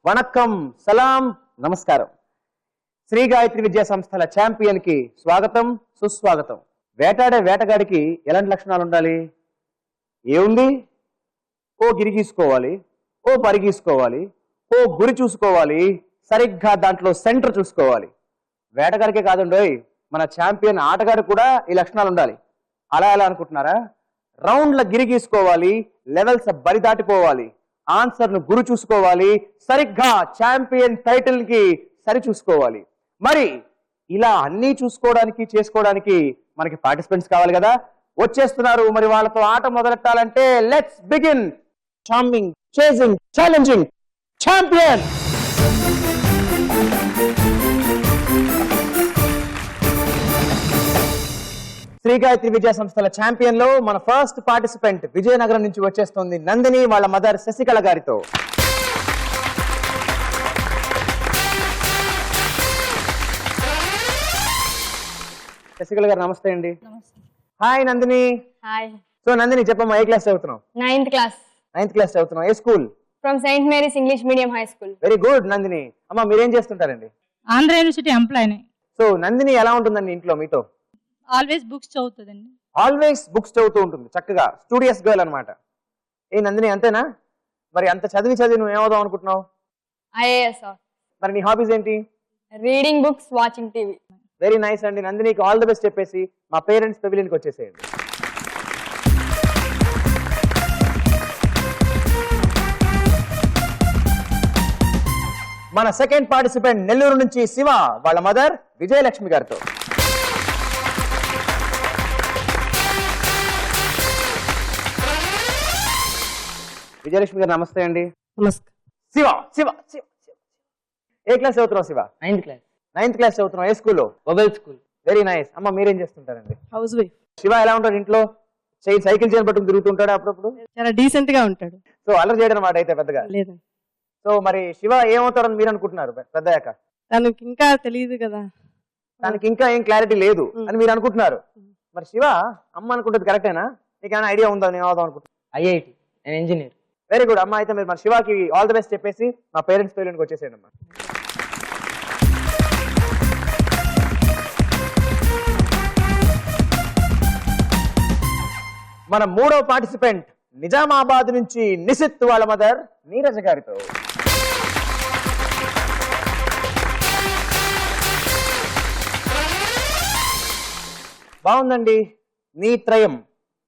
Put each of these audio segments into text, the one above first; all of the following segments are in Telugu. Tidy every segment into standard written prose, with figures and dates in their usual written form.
వణక్కం, సలాం, నమస్కారం. శ్రీ గాయత్రి విద్యా సంస్థల ఛాంపియన్ కి స్వాగతం, సుస్వాగతం. వేటాడే వేటగాడికి ఎలాంటి లక్షణాలు ఉండాలి? ఏముంది? ఓ గిరి గీసుకోవాలి, ఓ పరి గీసుకోవాలి, ఓ గురి చూసుకోవాలి, సరిగ్గా దాంట్లో సెంటర్ చూసుకోవాలి. వేటగాడికే కాదండోయ్, మన ఛాంపియన్ ఆటగాడు కూడా ఈ లక్షణాలు ఉండాలి. అలా ఎలా అనుకుంటున్నారా? రౌండ్ల గిరి గీసుకోవాలి, లెవెల్స్ బరి దాటిపోవాలి, ఆన్సర్ ను గురి చూసుకోవాలి, సరిగ్గా ఛాంపియన్ టైటిల్ కి సరి చూసుకోవాలి. మరి ఇలా అన్ని చూసుకోవడానికి చేసుకోవడానికి మనకి పార్టిసిపెంట్స్ కావాలి కదా. వచ్చేస్తున్నారు. మరి వాళ్ళతో ఆట మొదలెట్టాలంటే let's begin. Charming, chasing, challenging champion. Shri Gayatri Vidya సంస్థల ఛాంపియన్ లో మన ఫస్ట్ పార్టిసిపెంట్ విజయనగరం నుంచి వచ్చేస్తుంది నందిని వాళ్ళ మదర్ శశికళ గారితో. శశికళ గారు నమస్తే అండి. Hi Nandini. Hi. So Nandini చెప్పమ్మా, ఏ క్లాస్ చదువుతున్నావు? 9th class. 9th క్లాస్ చదువుతున్నావు. ఏ school? From St. Mary's English Medium High School. Very good Nandini. అమ్మా మీరేం చేస్తుంటారండి? Andhra university employee. So Nandini ఎలా ఉంటుందండి ఇంట్లో మీతో? ఆల్వేస్ బుక్స్ చదువుతుందండి. ఆల్వేస్ బుక్స్ చదువుతూ ఉంటుంది, చక్కగా స్టూడియస్ గర్ల్ అనమాట. ఏ నందిని అంతేనా? మరి అంత చదివి నువ్వు ఏమవుదాం అనుకుంటున్నావు? IAS. మరి నీ హాబీస్ ఏంటి? Reading books, watching TV. Very nice అండి. నందినికి ఆల్ ది బెస్ట్ చెప్పేసి మా పేరెంట్స్ పెవిలియన్ కి వచ్చేసేయండి. మన సెకండ్ పార్టిసిపెంట్ నెల్లూరు నుంచి శివ వాళ్ళ మదర్ విజయలక్ష్మి గారితో. విజయలక్ష్మి గారు నమస్తే అండి. నమస్కారం. శివ శివ శివ శివ. ఏ క్లాస్ చదువుతున్నావు Shiva? 9th class. 9th class చదువుతున్నావు. ఏ స్కూల్లో? Mobile school. Very nice. అమ్మ మీరేం చేస్తుంటారండి? House wife. శివ ఎలా ఉంటాడు ఇంట్లో? సైకిల్ చేయని పట్టుకుని తిరుగుతుంటాడు అప్పుడప్పుడు. చాలా డీసెంట్ గా ఉంటాడు. సో అల్లరి చేయడం మాట అయితే పెద్దగా లేదండి. సో మరి శివ ఏమవుతారని మీరు అనుకుంటున్నారు పెద్దయ్యాక? తనకి ఇంకా తెలియదు కదా, దానికి ఇంకా ఏం క్లారిటీ లేదు అని మీరు అనుకుంటున్నారు. మరి శివ అమ్మ అనుకుంటుంది కరెక్టేనా? మీకు ఏమైనా ఐడియా ఉందా నేను ఏమవుదాం అనుకుంటున్నా? IIT నేను ఇంజనీర్. వెరీ గుడ్ అమ్మ. అయితే మీరు మన శివకి ఆల్ ది బెస్ట్ చెప్పేసి మా పేరెంట్స్ పేరెంట్కి వచ్చేసేయండి అమ్మా. మన మూడవ పార్టిసిపెంట్ నిజామాబాద్ నుంచి నిసిత్ వాళ్ళ మదర్ నీరజ గారితో. బాగుందండి. నీ త్రయం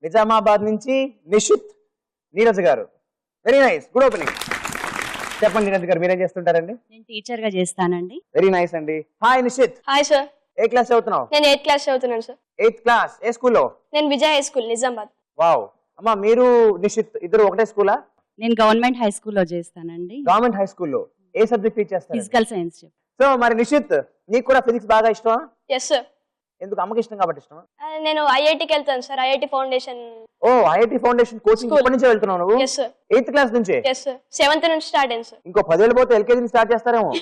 నిజామాబాద్ నుంచి నిషిత్, నీరజ్ గారు. Very nice, good opening. చెప్పండి నీరజ్ గారు మీరేం చేస్తుంటారండి? నేను టీచర్ గా చేస్తానండి. వెరీ నైస్ అండి. హాయ్ నిషిత్. Hi sir. ఏ క్లాస్ చదువుతున్నావు? నేను 8th class చదువుతున్నాను సార్. 8th class. ఏ స్కూల్లో? నేను Vijay high school Nizamabad. Wow. అమ్మా మీరు నిషిత్ ఇద్దరు ఒకటే స్కూలా? నేను గవర్నమెంట్ హై స్కూల్లో చేస్తానండి. గవర్నమెంట్ హై స్కూల్లో ఏ సబ్జెక్ట్ టీచ్ చేస్తారు? Physical science. సో మరి నిషిత్ నీకు కూడా ఫిజిక్స్ బాగా ఇష్టమా? Yes sir. ఎందుకు? అమ్మకి ఇష్టం కాబట్టి ఇష్టమా? నేను IITకి వెళ్తాను సార్. IIT foundation. ఓ ఐఐటి ఫౌండేషన్ కోచింగ్ School. ఇప్పటి నుంచే వెళ్తున్నావు నువ్వు? Yes sir. 8th క్లాస్ నుంచే? Yes sir. 7th నుంచి స్టార్ట్ అయింది సార్. ఇంకో 10 ఏళ్ళు పోతే ఎల్కేజీ నుంచి స్టార్ట్ చేస్తారేమో.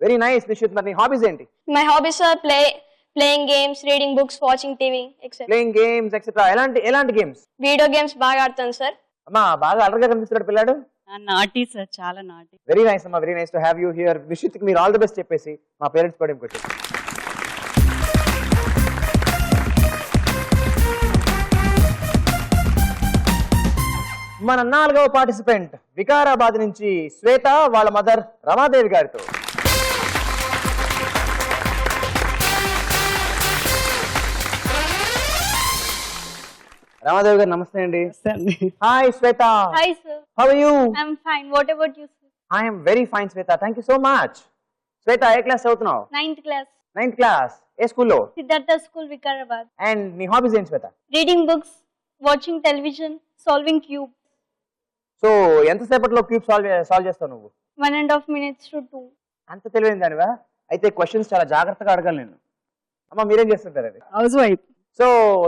Very nice Nishit. మరి నీ హాబీస్ ఏంటి? My hobbies are playing games, reading books, watching TV etcetera. Playing games etcetera. ఎలాంటి గేమ్స్? వీడియో గేమ్స్ బాగా ఆడతాను సార్. అమ్మా బాగా అలర్గా కనిపిస్తున్నాడు పిల్లాడు. నాటి సార్, చాలా నాటి. వెరీ నైస్ అమ్మా, very nice to have you here. Nishith కి మీరు ఆల్ ది బెస్ట్ చెప్పేసి మా పేరెంట్స్ కూడా ఇంకొచ్చి. మన 4వ పార్టిసిపెంట్ వికారాబాద్ నుంచి శ్వేత వాళ్ళ మదర్ రమాదేవి గారితో. రమాదేవి గారు నమస్తే అండి. Hi Shweta. Hi sir. How are you? I'm fine. What about you sir? I am very fine Shweta, thank you so much. Shweta A class చదువుతున్నావు? 9th class. 9th class. ఏ స్కూల్లో? Siddhartha School, Vikarabad. అండ్ నీ హాబీస్ ఏంటి Shweta? Reading books, watching television, solving cube. So ఎంతసేపట్లో క్యూబ్ సాల్వ్ చేస్తావు నువ్వు? 1.5 minutes to 2. అంత తెలివైన దానివా? అయితే క్వశ్చన్స్ చాలా జాగ్రత్తగా అడగాలి నేను. అమ్మ మీరేం చేస్తుంటారండి? House wife. సో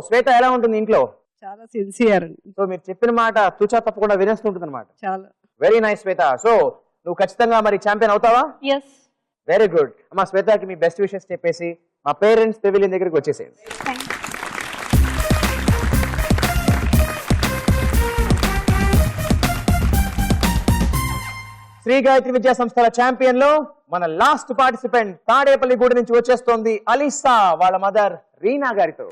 శ్వేత ఎలా ఉంటుంది ఇంట్లో? చాలా సిన్సియర్ అండి. సో మీరు చెప్పిన మాట తూచా తప్పకుండా వినేస్తుంటుంది అనమాట. చాలా. వెరీ నైస్ శ్వేత. సో నువ్వు ఖచ్చితంగా మరి ఛాంపియన్ అవుతావా? Yes. వెరీ గుడ్ అమ్మ. శ్వేతకి మీ బెస్ట్ విషెస్ చెప్పేసి మా పేరెంట్స్ పెవిలియన్ దగ్గరికి వచ్చేసేయండి. Thanks. శ్రీ గాయత్రి విద్యా సంస్థల ఛాంపియన్ లో మన లాస్ట్ పార్టిసిపెంట్ తాడేపల్లి గూడి నుంచి వచ్చేస్తోంది అలీసా వాళ్ళ మదర్ రీనా గారితో.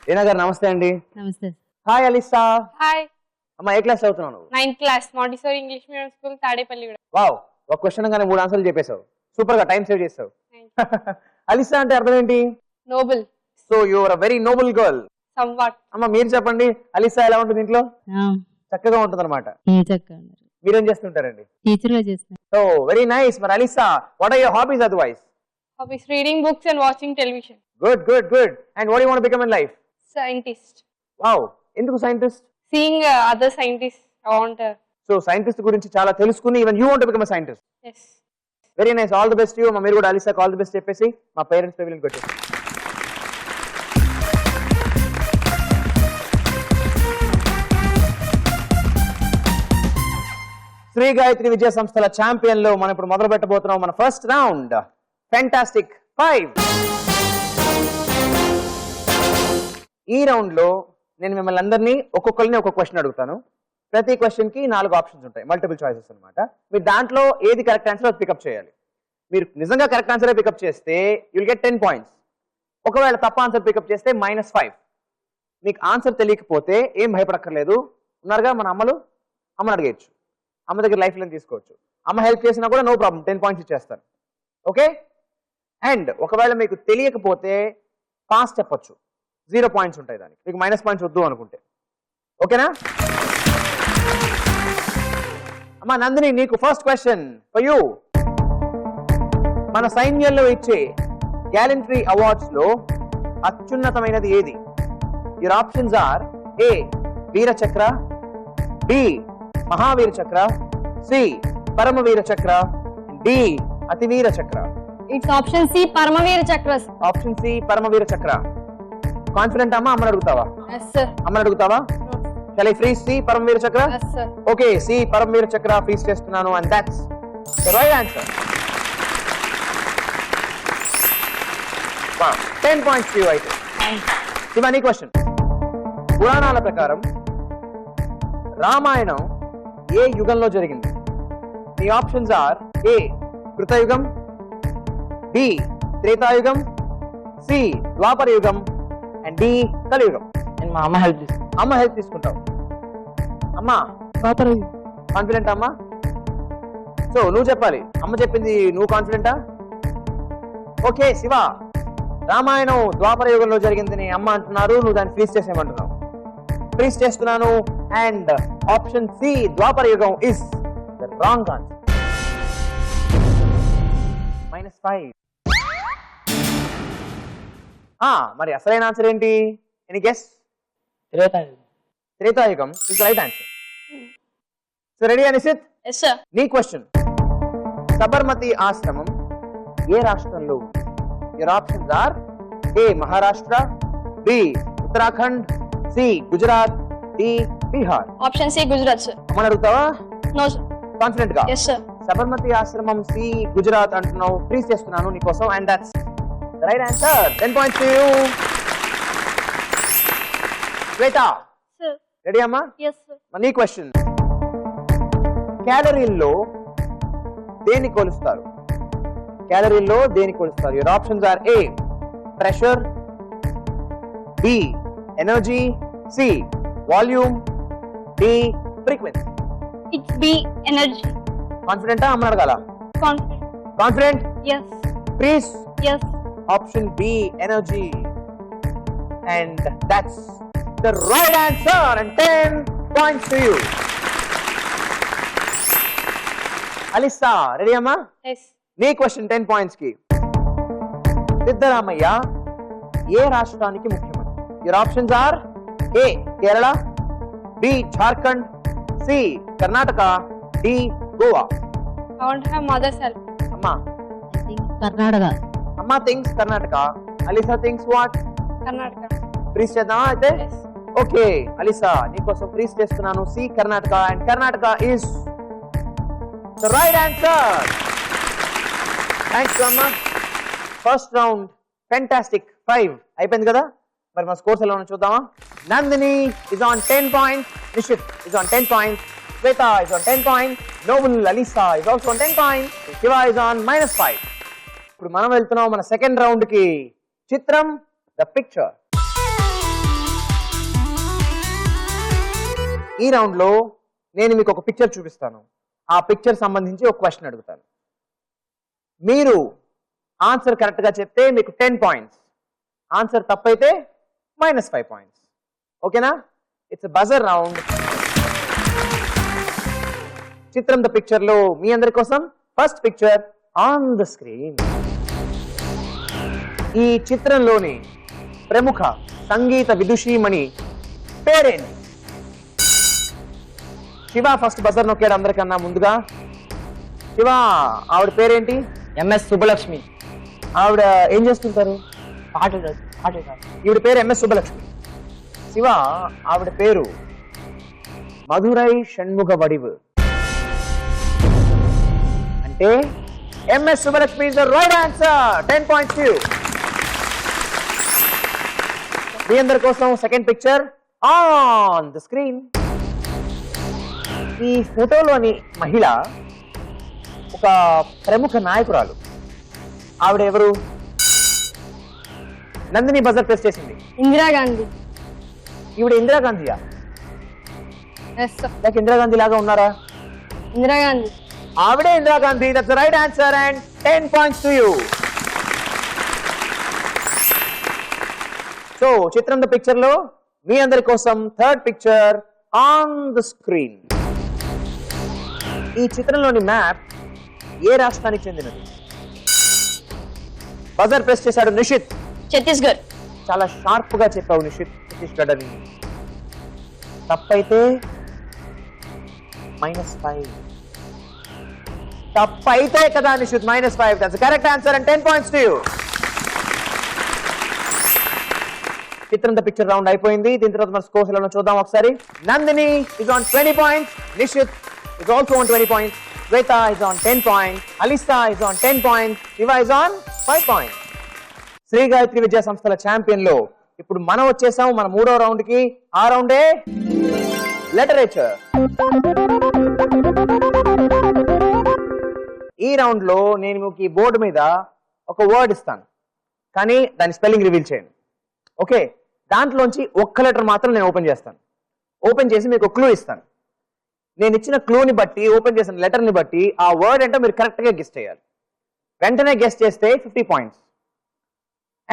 రీనా గారు నమస్తే అండి. నమస్తే. హాయ్ అలీసా. హాయ్. అమ్మా ఏ క్లాస్ చదువుతున్నావు నువ్వు? 9th class Montessori English medium school Tadepalli. Wow, ఒక క్వశ్చన్ గానే 3 ఆన్సర్లు చెప్పేశావు. సూపర్ గా టైం సేవ్ చేసావు. అలీసా అంటే అర్థం ఏంటి? Noble. So you are a very noble girl. సంవాట్. అమ్మ మీరు చెప్పండి, అలీసా ఎలా ఉంటుంది ఇంట్లో? చక్కగా ఉంటుంది అనమాట. మీరేం చేస్తుంటారండి? టీచర్ గా చేస్తాను. So very nice. మరి Alisa, what are your hobbies otherwise? Hobbies: reading books and watching television. Good good good. And what you want to become in life? Scientist. వావ్, ఎందుకు scientist? Seeing other scientists, I want to. So scientist గురించి చాలా తెలుసుకుని even you want to become a scientist. Yes. Very nice. All the best you. మీరు కూడా అలీసాకి ఆల్ ది బెస్ట్ చెప్పేసి మా పేరెంట్స్ పెవిలియన్ కొట్టేసి. శ్రీ గాయత్రి విద్యా సంస్థల ఛాంపియన్ లో మనం ఇప్పుడు మొదలు పెట్టబోతున్నాం మన ఫస్ట్ రౌండ్, ఫెంటాస్టిక్ 5. ఈ రౌండ్ లో నేను మిమ్మల్ని అందరినీ ఒక్కొక్కరిని ఒక్కొక్క క్వశ్చన్ అడుగుతాను. ప్రతి క్వశ్చన్ కి 4 ఆప్షన్స్ ఉంటాయి, మల్టిపుల్ చాయిసెస్ అన్నమాట. మీరు దాంట్లో ఏది కరెక్ట్ ఆన్సర్ అది పికప్ చేయాలి. మీరు నిజంగా కరెక్ట్ ఆన్సర్ పికప్ చేస్తే యుల్ గెట్ 10 పాయింట్స్. ఒకవేళ తప్ప ఆన్సర్ పికప్ చేస్తే -5. మీకు ఆన్సర్ తెలియకపోతే ఏం భయపడక్కర్లేదు. ఉన్నారుగా మన అమ్మలు, అమ్మని అడిగేయచ్చు. అమ్మ దగ్గర లైఫ్ లైన్ తీసుకోవచ్చు. అమ్మ హెల్ప్ చేసినా కూడా నో ప్రాబ్లం, 10 పాయింట్స్ ఇచ్చేస్తాను. ఓకే. అండ్ ఒకవేళ మీకు తెలియకపోతే పాస్ చెప్పొచ్చు, 0 పాయింట్స్ ఉంటాయి దానికి. మీకు మైనస్ పాయింట్స్ వద్దు అనుకుంటే. ఓకేనా? అమ్మా నందిని, నీకు ఫస్ట్ క్వశ్చన్ ఫర్ యూ. మన సైన్యంలో ఇచ్చే గ్యాలంటరీ అవార్డ్స్ లో అత్యున్నతమైనది ఏది? యువర్ ఆప్షన్స్ ఆర్: ఏ వీర చక్ర, బి మహావీర చక్ర, సి పరమవీర చక్ర, డి అతివీర చక్ర. It's option C, Paramavir Chakras. Option C Paramvir Chakra. Confident అమ్మా? అమ్మని అడుగుతావా? Yes, sir. అమ్మని అడుగుతావా? Shall I freeze C Paramvir చక్ర? Yes, sir. Okay, C Paramvir చక్ర ఫ్రీజ్ చేస్తున్నాను. And that's the right answer. 10 points to you అయితే. శివాని క్వశ్చన్. పురాణాల ప్రకారం రామాయణం ఏ యుగంలో జరిగింది? మీ ఆప్షన్స్ ఆర్: ఏ కృతయుగం, బి త్రేతాయుగం, సి ద్వాపర యుగం, అండ్ డి కలియుగం. నేను మా అమ్మ హెల్ప్ చేస్తాను. అమ్మ హెల్ప్ తీసుకుంటావు. అమ్మా కాన్ఫిడెంట్ అమ్మా? సో నువ్వు చెప్పాలి. అమ్మ చెప్పింది నువ్వు కాన్ఫిడెంటా? ఓకే శివ, రామాయణం ద్వాపర యుగంలో జరిగిందని అమ్మ అంటున్నారు, నువ్వు దాన్ని ఫ్రీజ్ చేసేయమంటున్నావు. ఫ్రీజ్ చేస్తున్నాను. అండ్ ఆప్షన్ సి ద్వాపర యుగం ఇస్ ద రాంగ్ ఆన్సర్. -5. మరి అసలైన ఆన్సర్ ఏంటి? Any guess? త్రేతాయుగం is right answer. So ready అనిసిత్? Yes, sir. నీ క్వశ్చన్. సబర్మతి ఆశ్రమం ఏ రాష్ట్రంలో ఉంది? Your options are: A Maharashtra, B Uttarakhand, C Gujarat, D Bihar. Option C, Gujarat, sir. అమ్మని అడుగుతావా? No, sir. కాన్ఫిడెంట్ గా? Yes, sir. సబర్మతి ఆశ్రమం సి గుజరాత్ అంటున్నావు. ఫ్రీజ్ చేస్తున్నాను నీకోసం. And that's the right answer. 10 points to you. Shweta, Sir. Ready అమ్మా? Yes, sir. నీ క్వశ్చన్. క్యాలరీల్లో దేన్ని కొలుస్తారు? క్యాలరీల్లో దేన్ని కొలుస్తారు? Your options are: A pressure, B energy, C volume, D frequency. It's B, energy. కాన్ఫిడెంటా? అమ్మని అడగాల? Confident. Confident? Yes. Please. Yes. Option B, energy. And that's the right answer. And 10 points to you. Alisa, ready amma? Yes. Nee question 10 points ki. Siddaramaiya ఏ రాష్ట్రానికి ముఖ్యమంత్రి? Your options are: A Kerala, B Jharkhand, C Karnataka, D Goa. I want to have mother's help. Amma. Karnataka. Amma thinks Karnataka. Alisa thinks what? Karnataka. Freeze చేద్దామా అయితే? Yes. ఓకే అలిసా, నీకోసం ఫ్రీజ్ చేస్తున్నాను. C Karnataka. And Karnataka is the right answer. Thanks అమ్మా. ఫస్ట్ రౌండ్ ఫెంటాస్టిక్ 5 అయిపోయింది కదా. మరి మన స్కోర్స్ ఎలా ఉన్నాయో చూద్దామా. Nandini is on 10 points, Nishit is on 10 points, Shweta is on 10 points, Noble Alisa is also on 10 points, Shiva is on -5. ఇప్పుడు మనం వెళ్తున్నాం మన సెకండ్ రౌండ్ కి. చిత్రం ద పిక్చర్. ఈ రౌండ్ లో నేను మీకు ఒక పిక్చర్ చూపిస్తాను. ఆ పిక్చర్ సంబంధించి ఒక క్వశ్చన్ అడుగుతాను. మీరు ఆన్సర్ కరెక్ట్ గా చెప్తే మీకు 10 పాయింట్స్, ఆన్సర్ తప్పైతే -5 పాయింట్స్. ఓకేనా? It's buzzer round. చిత్రం ద పిక్చర్ లో మీ అందరి కోసం first picture on the screen. ఈ చిత్రంలోని ప్రముఖ సంగీత విదుషీమణి పేరేంటి? శివ ఫస్ట్ బజర్ నొక్కాడు అందరికన్నా ముందుగా. శివ, ఆవిడ పేరేంటి? ఎంఎస్ సుబ్బలక్ష్మి. ఆవిడ ఏం చేస్తుంటారు? పాటలు ఈవిడ పేరు ఎంఎస్ సుబ్బలక్ష్మి. శివ, ఆవిడ పేరు మధురై షణ్ముఖ వడివు. అంటే MS Subbulakshmi is the right answer. 10 points to you. మీ అందరి కోసం second picture on the screen. ఈ ఫోటోలోని మహిళ ఒక ప్రముఖ నాయకురాలు. ఆవిడ ఎవరు? నందిని బజర్ ప్రెస్ చేసింది. ఇందిరాగాంధీ. ఈవిడ ఇందిరాగాంధీయా? ఎస్ సార్, లేక ఇందిరాగాంధీ లాగా ఉన్నారా? ఇందిరాగాంధీ. ఆవిడే Indira Gandhi. That's the right answer and 10 points to you. So చిత్రం ద పిక్చర్ లో మీ అందరి కోసం third picture on the screen. ఈ చిత్రంలోని మ్యాప్ ఏ రాష్ట్రానికి చెందినది? బజర్ ప్రెస్ చేశాడు నిషిత్. ఛత్తీస్గఢ్. చాలా షార్ప్ గా చెప్పావు నిషిత్. ఛత్తీస్గఢ్ అని. తప్పైతే -5. తప్పైతే కదా Nishith -5. That's correct answer and 10 points to you. చిత్రం ద పిక్చర్ రౌండ్ అయిపోయింది. దీని తర్వాత మన స్కోర్స్ ఎలా చూద్దాం ఒకసారి. Nandini is on 20 points, Nishit is also on 20 points, Shweta is on 10 points, Alisa is on 10 points, Shiva is on 5 points. Shri Gayatri Vidya సంస్థల ఛాంపియన్ లో ఇప్పుడు మనం వచ్చేసాం మన మూడో రౌండ్ కి. ఆ రౌండే లిటరేచర్. ఈ రౌండ్ లో నేను మీకు ఈ బోర్డు మీద ఒక వర్డ్ ఇస్తాను, కానీ దాని స్పెల్లింగ్ రివీల్ చేయండి. ఓకే? దాంట్లోంచి ఒక్క లెటర్ మాత్రం నేను ఓపెన్ చేస్తాను. ఓపెన్ చేసి మీకు క్లూ ఇస్తాను. నేను ఇచ్చిన క్లూని బట్టి, ఓపెన్ చేసిన లెటర్ని బట్టి ఆ వర్డ్ ఏంటో మీరు కరెక్ట్గా గెస్ చేయాలి. వెంటనే గెస్ చేస్తే 50 పాయింట్స్.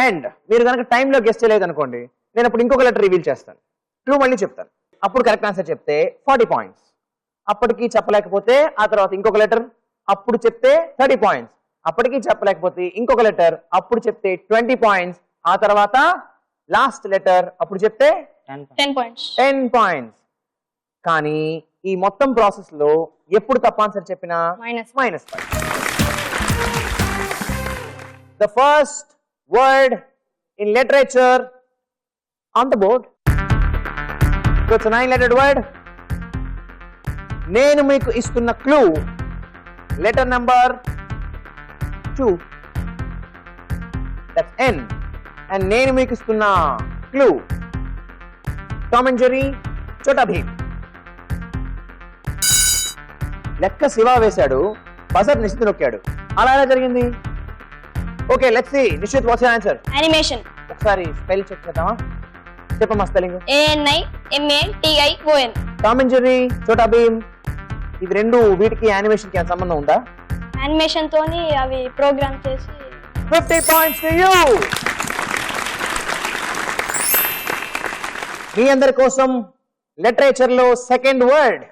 అండ్ మీరు కనుక టైంలో గెస్ చేయలేదు అనుకోండి, నేను అప్పుడు ఇంకొక లెటర్ రివీల్ చేస్తాను, క్లూ మళ్ళీ చెప్తాను. అప్పుడు కరెక్ట్ ఆన్సర్ చెప్తే 40 పాయింట్స్. అప్పటికి చెప్పలేకపోతే ఆ తర్వాత ఇంకొక లెటర్, అప్పుడు చెప్తే 30 పాయింట్స్. అప్పటికి చెప్పలేకపోతే ఇంకొక లెటర్, అప్పుడు చెప్తే 20 పాయింట్స్. ఆ తర్వాత లాస్ట్ లెటర్, అప్పుడు చెప్తే 10 పాయింట్స్. 10 పాయింట్స్. కానీ ఈ మొత్తం ప్రాసెస్ లో ఎప్పుడు తప్ప ఆన్సర్ చెప్పినా -5. The first word in literature on the board. So it's a 9-lettered word. నేను మీకు ఇస్తున్న clue letter number 2. That's N. And నేను మీకు ఇస్తున్న clue Tom and Jerry, Chhota Bhim. లెక్క శివ వేశాడు, బజర్ నిషిత్ నొక్కాడు. అలా ఎలా జరిగింది? Okay, let's see. Nishit, what's your answer? Animation. ఒకసారి స్పెల్ చెక్ చేద్దామా? చెప్పమ్మా spelling. ANIMATION. Tom and Jerry, Chhota Bheem, ఇవి రెండు వీటికి యానిమేషన్ కి సంబంధం ఉందా? యానిమేషన్ తోని అవి ప్రోగ్రామ్ చేసి 50 పాయింట్స్ టు యు. మీ అందరి కోసం లిటరేచర్ లో second word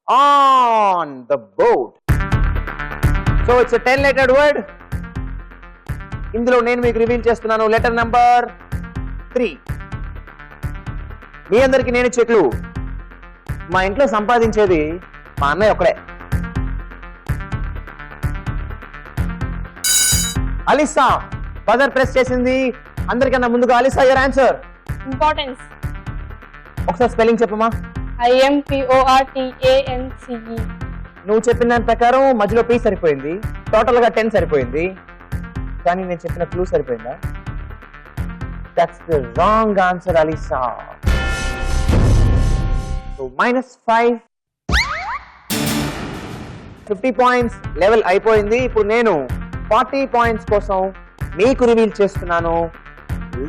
on the board. So it's 10-lettered word. ఇందులో నేను మీకు రివీల్ చేస్తున్నాను లెటర్ నంబర్ 3. మీ అందరికి నేను ఇచ్చే క్లూ, మా ఇంట్లో సంపాదించేది మా అన్నయ్య ఒక్కడే. అలిసా బజర్ ప్రెస్ చేసింది. అందరికన్నా ముందుగా అలిసా, యువర్ ఆన్సర్. ఇంపార్టెన్స్. ఒకసారి స్పెల్లింగ్ చెప్పమా. IMPORTANCE. నువ్వు చెప్పిన దాని ప్రకారం మధ్యలో పీ సరిపోయింది, టోటల్ గా 10 సరిపోయింది. కానీ నేను చెప్పిన క్లూ సరిపోయిందా? That's the wrong answer, Alisa. So -5. 50 points level అయిపోయింది. ఇప్పుడు నేను 40 points కోసం మీకు రివీల్ చేస్తున్నాను.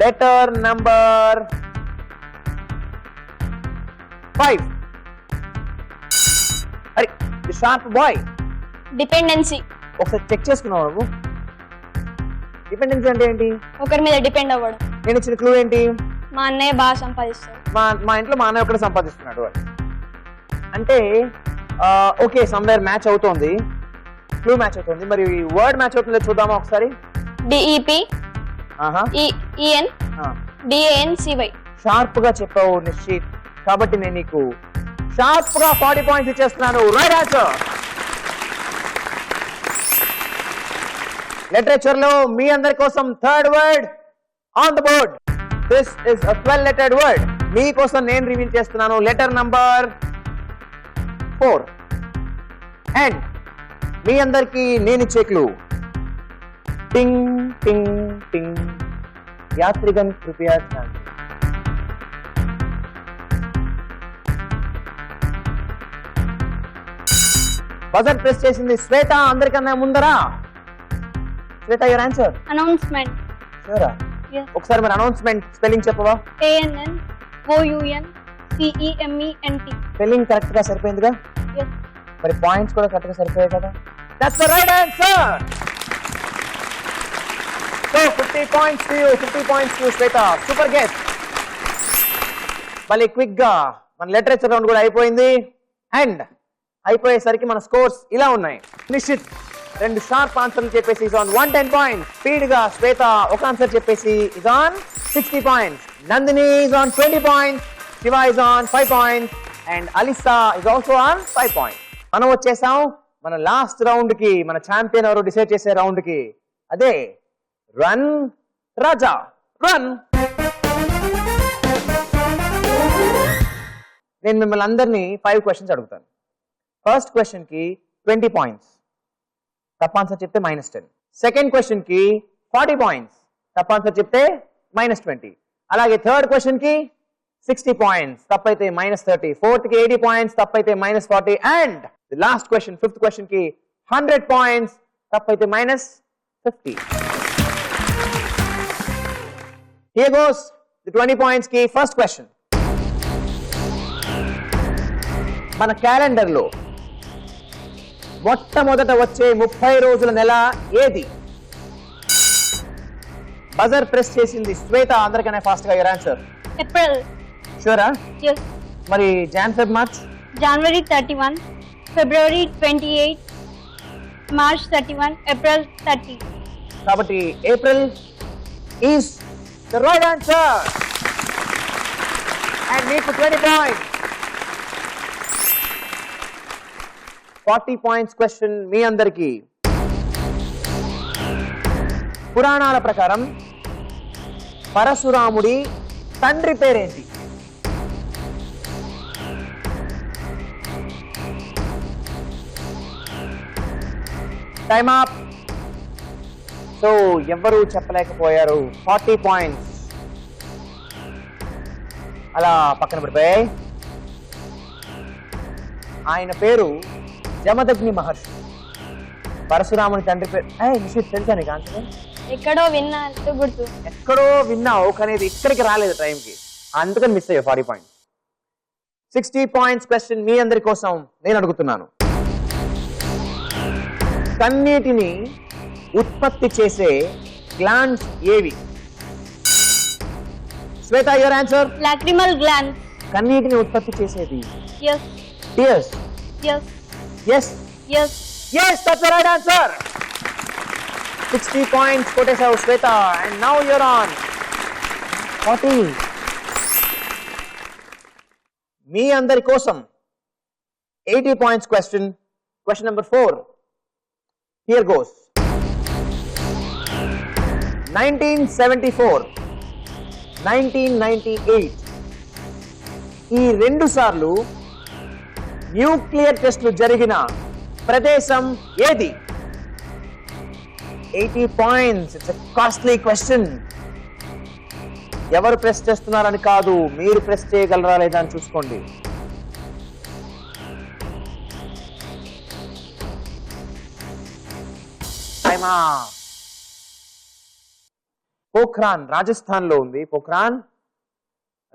Letter number 5. అరే ది షార్ప్ బాయ్. డిపెండెన్సీ. ఒకసారి చెక్ చేసుకున్నావు నువ్వు? డిపెండెన్సీ అంటే ఏంటి? ఒకరి మీద డిపెండ్ అవ్వడం. నేను ఇచ్చిన క్లూ ఏంటి? మా అన్నయ్య బాగా సంపాదిస్తాడు. మా ఇంట్లో మా అన్నయ్య ఒకటి సంపాదిస్తున్నాడు అంటే ఓకే, సమ్వేర్ మ్యాచ్ అవుతోంది, క్లూ మ్యాచ్ అవుతుంది. మరి వర్డ్ మ్యాచ్ అవుతుందో చూద్దామా ఒకసారి? DEP EN డిఏఎన్సివై. షార్ప్ గా చెప్పావు నిశ్చిత్, కాబట్టి నేను నీకు షార్ప్ గా 40 points ఇచ్చేస్తున్నాను. Right answer. లిటరేచర్ లో మీ అందరి కోసం third word on the board. This is a 12 lettered word. మీ కోసం నేను రివీల్ చేస్తున్నాను. Letter number 4. అండ్ మీ అందరికి నేను ఇచ్చే క్లూ టింగ్ టింగ్ టింగ్. యాత్రిగన్ కృపయా ధ్యాన్. బజర్ ప్రెస్ చేసింది శ్వేత. అందరికన్నా ముందరా శ్వేత, యువర్ ఆన్సర్. అనౌన్స్మెంట్. షూరా? Yes. ఒకసారి మరి అనౌన్స్మెంట్ స్పెల్లింగ్ చెప్పవా? ANNOUNCEMENT. స్పెల్లింగ్ కరెక్ట్ గా సరిపోయిందిగా? Yes. మరి పాయింట్స్ కూడా కరెక్ట్ గా సరిపోయాయి కదా? That's the right answer. So 50 points to you, 50 points to Shweta. Super guess. మళ్ళీ క్విక్ గా మన లిటరేచర్ రౌండ్ కూడా అయిపోయింది. అండ్ అయిపోయేసరికి మన స్కోర్స్ ఇలా ఉన్నాయి. నిశ్చిత్ 2 షార్ప్ ఆన్సర్లు చెప్పేసి ఇస్ ఆన్ 110 points. స్పీడ్ గా శ్వేత ఒక ఆన్సర్ చెప్పేసి is on 60 points. Nandini is on 20 points. Shiva is on 5 points. And Alyssa is also on 5 points. మనం వచ్చేసాం మన లాస్ట్ రౌండ్ కి, మన ఛాంపియన్ ఎవరు డిసైడ్ చేసే రౌండ్ కి. అదే రన్ రాజా రన్. నేను మిమ్మల్ని అందరినీ 5 questions అడుగుతాను. ఫస్ట్ క్వశ్చన్ కి 20 points, తప్ప ఆన్సర్ చెప్తే -10. సెకండ్ క్వశ్చన్ కి 40 points, తప్ప ఆన్సర్ చెప్తే -20. అలాగే థర్డ్ క్వశ్చన్ కి 60 points, తప్పైతే -30. ఫోర్త్ కి 80 points, తప్పైతే -40. And the last question, fifth question కి 100 points, తప్పైతే -50. Here goes the 20 points కి ఫస్ట్ క్వశ్చన్. మన క్యాలెండర్ లో మొట్టమొదట వచ్చే 30 రోజుల నెల ఏది? బజర్ ప్రెస్ చేసింది శ్వేత. అందరికన్నా ఫాస్ట్ గా యువర్ ఆన్సర్. ఏప్రిల్. షూరా? Yes. మరి Jan Feb March? January 31, February 28, March 31, April 30. కాబట్టి April is the right answer. And మీకు 20 points. 40 points క్వశ్చన్ మీ అందరికి. పురాణాల ప్రకారం పరశురాముడి తండ్రి పేరేంటి? Time up. సో ఎవరు చెప్పలేకపోయారు. 40 points అలా పక్కన పడిపోయాయి. ఆయన పేరు జమదగ్ని మహర్షి. పరశురాముని తండ్రి పేరు నిశ్చిత్ తెలుసా నీకు ఆన్సర్? ఎక్కడో విన్నా అంటూ గుర్తు. ఎక్కడో విన్నావు కానీ ఇది ఇక్కడికి రాలేదు టైంకి, అందుకని మిస్ అయ్యావు 40 points. 60 points క్వశ్చన్ మీ అందరి కోసం నేను అడుగుతున్నాను. కన్నీటిని ఉత్పత్తి చేసే గ్లాండ్స్ ఏవి? శ్వేత, యువర్ ఆన్సర్. Lacrimal gland. కన్నీటిని ఉత్పత్తి చేసేది Yes. Tears. Yes. yes Yes. yes that's the right answer. 60 points కొట్టేశావు Shweta. and now you're on 40. మీ అందరి కోసం 80 points question number 4. here goes. 1974, 1998 ఈ 2 సార్లు న్యూక్లియర్ టెస్టులు జరిగిన ప్రదేశం ఏది? 80 points. It's a costly question. ఎవరు ప్రెస్ చేస్తున్నారని కాదు, మీరు ప్రెస్ చేయగలరా లేదా అని చూసుకోండి. పోఖ్రాన్ రాజస్థాన్ లో ఉంది. పోఖ్రాన్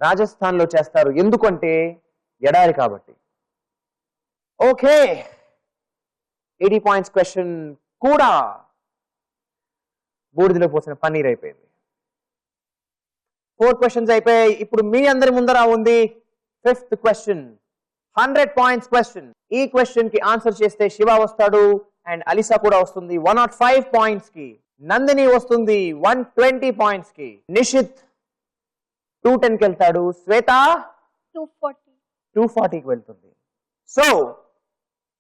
రాజస్థాన్ లో చేస్తారు, ఎందుకంటే ఎడారి కాబట్టి. ఓకే, 80 పాయింట్స్ క్వశ్చన్ కూడా బూడిదలో పోసిన పన్నీర్ అయిపోయింది. 4 క్వశ్చన్స్ అయిపోయాయి. ఇప్పుడు మీ అందరి ముందర ఉంది 5th క్వశ్చన్, 100 పాయింట్స్ క్వశ్చన్. ఈ క్వశ్చన్ కి ఆన్సర్ చేస్తే శివ వస్తాడు అండ్ అలిసా కూడా వస్తుంది 105 పాయింట్స్ కి. నందిని వస్తుంది 120 పాయింట్స్ కి. నిషిత్ 210 కి వెళ్తాడు. శ్వేత 240 కి వెళ్తుంది. సో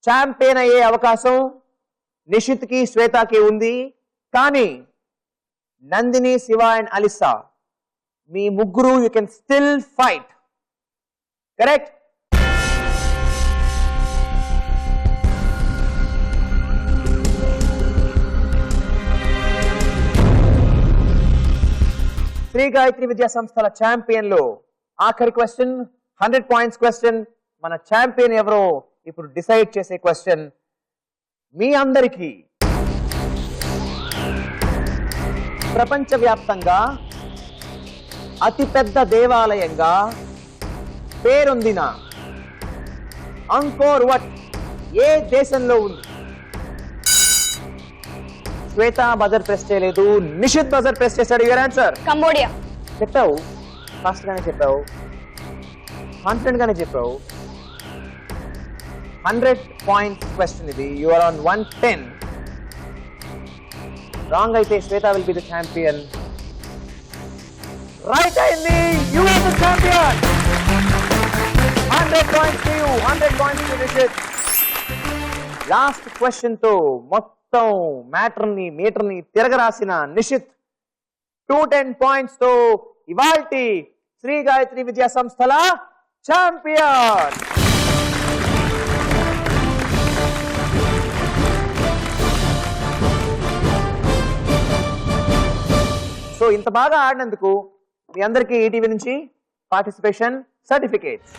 ఛాంపియన్ అయ్యే అవకాశం నిషిత్ కి, శ్వేతకి ఉంది. కానీ నందిని, శివ అండ్ అలిసా మీ ముగ్గురు you can still fight. Correct? Shri Gayatri Vidya సంస్థల ఛాంపియన్ లో ఆఖరి క్వశ్చన్, 100 పాయింట్స్ క్వశ్చన్. మన ఛాంపియన్ ఎవరో ఇప్పుడు డిసైడ్ చేసే క్వశ్చన్. మీ అందరికీ ప్రపంచవ్యాప్తంగా అతిపెద్ద దేవాలయంగా పేరొందిన అంకోర్ వట్ ఏ దేశంలో ఉంది? శ్వేత బజర్ ప్రెస్ చేయలేదు, నిషిత్ బజర్ ప్రెస్ చేశాడు. Your answer Cambodia. చెప్పావు, ఫాస్ట్ గానే చెప్పావు, కాన్ఫిడెంట్ గానే చెప్పావు. 100 పాయింట్స్ క్వశ్చన్ ఇది. You are on 110. రాంగ్ అయితే Shweta will be the champion. Right అయింది. You are the champion. 100 points to you, 100 points to Nishith. Last question తో మొత్తం మీటర్ ని తిరగరాసిన నిషిత్ 210 పాయింట్స్ తో ఇవాల్టి శ్రీ గాయత్రి విద్యా సంస్థల ఛాంపియన్. సో ఇంత బాగా ఆడినందుకు మీ అందరికీ ఈటీవీ నుంచి పార్టిసిపేషన్ సర్టిఫికేట్స్.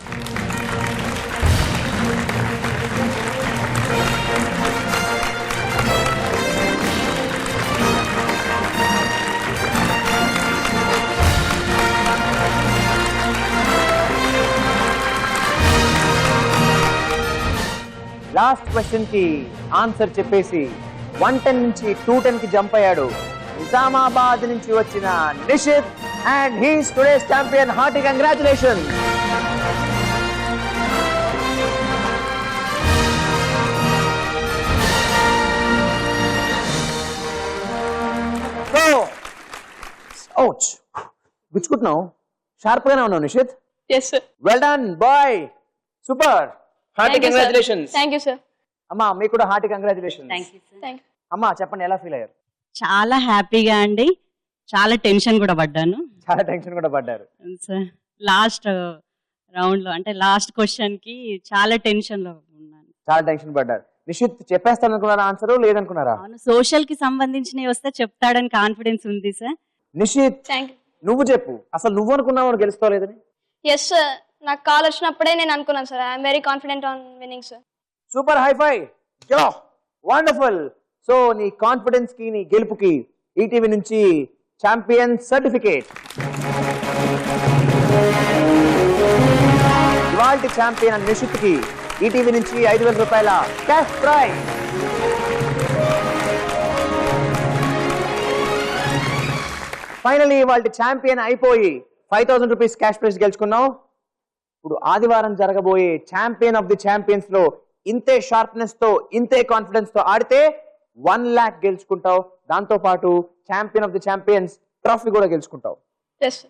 లాస్ట్ క్వశ్చన్ కి ఆన్సర్ చెప్పేసి 110 నుంచి 210 కి జంప్ అయ్యాడు నిజామాబాద్ నుంచి వచ్చిన Nishith, and he's today's champion. Hearty congratulation. గుచ్చుకుంటున్నావు, షార్ప్ గానే ఉన్నావు Nishith. Yes sir. Well done boy, super. Hearty Thank you, sir. Congratulations. Thank you sir. అమ్మా మీకు కూడా hearty congratulations. Thank you sir. Thank you. అమ్మా చెప్పండి, ఎలా ఫీల్ అయ్యారు? చాలా హ్యాపీగా అండి, చాలా టెన్షన్ కూడా పడ్డాను చాలా టెన్షన్ కూడా పడ్డారు. సార్. లాస్ట్ రౌండ్ లో అంటే లాస్ట్ క్వశ్చన్ కి చాలా టెన్షన్ లో ఉన్నాను. చాలా టెన్షన్ పడ్డారు. నిషిత్ చెప్పేస్తాను అనుకున్నారా ఆన్సర్, లేదనుకున్నారా? అవును, సోషల్ కి సంబంధించినవి వస్తే చెప్తాడని కాన్ఫిడెన్స్ ఉంది సార్. Nishith Thank you. నువ్వు చెప్పు, అసలు నువ్వు అనుకున్నావు గెలుస్తావులేదని? Yes sir. నాకు కాల్ వచ్చినప్పుడే నేను అనుకున్నాను sir. I'm very confident on winning sir. Super, high five, yo wonderful. So నీ కాన్ఫిడెన్స్ కి, నీ గెలుపుకి ఈటీవీ నుంచి ఛాంపియన్ సర్టిఫికేట్. ఇవాల్టి ఛాంపియన్ నిషిత్ కి ఈటీవీ నుంచి 5,000 రూపాయల క్యాష్ ప్రైజ్. ఫైనలీ ఇవాల్టి ఛాంపియన్ అయిపోయి 5,000 రూపీస్ క్యాష్ ప్రైజ్ గెలుచుకున్నావు. ఇప్పుడు ఆదివారం జరగబోయే ఛాంపియన్ ఆఫ్ ది ఛాంపియన్స్ లో ఇంతే షార్ప్నెస్ తో, ఇంతే కాన్ఫిడెన్స్ తో ఆడితే 1 lakh గెలుచుకుంటావు. దాంతో పాటు champion of the champions trophy కూడా గెలుచుకుంటావు. Yes sir.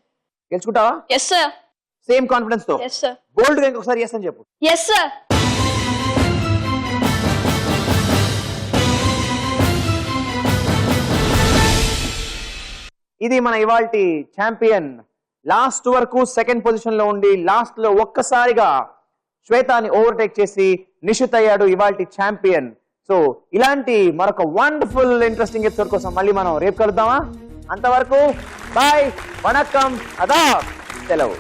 గెలుచుకుంటావా? Yes sir. Same confidence తో. Yes sir. బోల్డ్ గా ఇంకొకసారి ఎస్ అని చెప్పు. Yes sir. ఇది మన ఇవాల్టి ఛాంపియన్. లాస్ట్ వరకు సెకండ్ పొజిషన్ లో ఉండి లాస్ట్ లో ఒక్కసారిగా శ్వేతాని ఓవర్టేక్ చేసి నిషిత్ అయ్యాడు ఇవాల్టి ఛాంపియన్. సో ఇలాంటి మరొక వండర్ఫుల్ ఇంట్రెస్టింగ్ ఎపిసోడ్ కోసం మళ్ళీ మనం రేపు కలుద్దామా? అంతవరకు బాయ్, వణక్కం, అదా, సెలవు.